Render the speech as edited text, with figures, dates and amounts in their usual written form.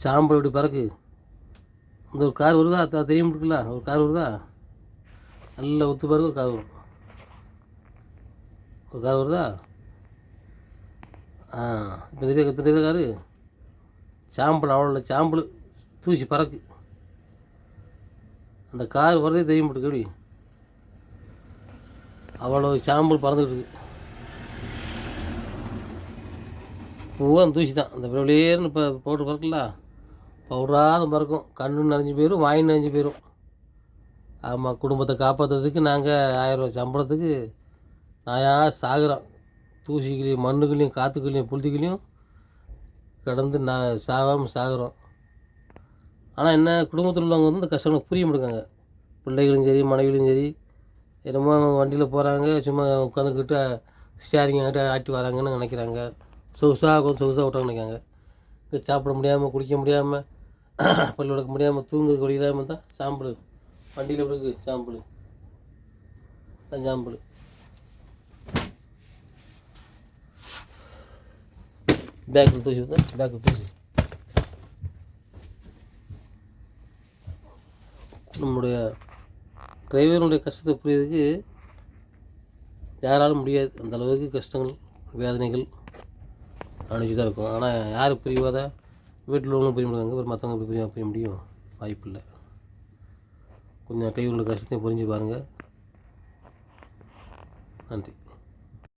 சாம்பல் இப்படி பறக்கு. இந்த ஒரு கார் வருதா தெரியும் இருக்குல்ல, ஒரு கார் வருதா, நல்லா ஒத்து பாருங்க. ஒரு கார் வரும், ஒரு கார் வருதா. இப்போ தெரியுத காரு. சாம்பல் அவ்வளோ இல்லை, சாம்பல் தூசி பறக்கு. அந்த கார் வரதே தெரிய மாட்டேங்குது. எப்படி அவ்வளோ சாம்பல் பறந்துக்கிட்டு இருக்கு. பூவா அந்த தூசி தான். அந்த வெளியேன்னு இப்போ பவுட்ரு பறக்கல, பவுடராக பறக்கும். கண்ணு நனைஞ்சு போயிடும், வாய் நனைஞ்சு போயிடும். ஆமாம், குடும்பத்தை காப்பாற்றுறதுக்கு நாங்கள் 1000 ரூபா சம்பளத்துக்கு நாயாக சாகுறோம். தூசிகளையும் மண்ணுகளையும் காற்றுக்களையும் புழுதிகளையும் கடந்து சாகாமல் சாகுறோம். ஆனால் என்ன, குடும்பத்தில் உள்ளவங்க வந்து இந்த கஷ்டங்களுக்கு புரிய மாட்டேங்காங்க. பிள்ளைகளும் சரி, மனைவிகளும் சரி, என்னமோ வண்டியில் போகிறாங்க, சும்மா உட்காந்துக்கிட்டு ஸ்டேரிங் ஆட்டி வராங்கன்னு நினைக்கிறாங்க. சொகுசாக விட்டாங்க நினைக்காங்க. சாப்பிட முடியாமல், குடிக்க முடியாமல், பல் விளக்க முடியாமல், தூங்குறதுக்கு வழி இல்லாமல் தான் சாம்பல் வண்டியில் எப்படி இருக்குது. சாம்பல் தான் சாம்பல். பேக்கில் தூசி வந்து பேக்கில் தூசி. நம்முடைய டிரைவருடைய கஷ்டத்தை புரியுறதுக்கு யாராலும் முடியாது. அந்த அளவுக்கு கஷ்டங்கள், வேதனைகள் அனுப்பிச்சு தான் இருக்கும். ஆனால் யார் புரியாத, வீட்டில் உள்ளவங்களும் புரிய முடியாங்க, மற்றவங்க எப்படி புரிய முடியும்? வாய்ப்பு இல்லை. கொஞ்சம் டிரைவருடைய கஷ்டத்தையும் புரிஞ்சு பாருங்கள். நன்றி.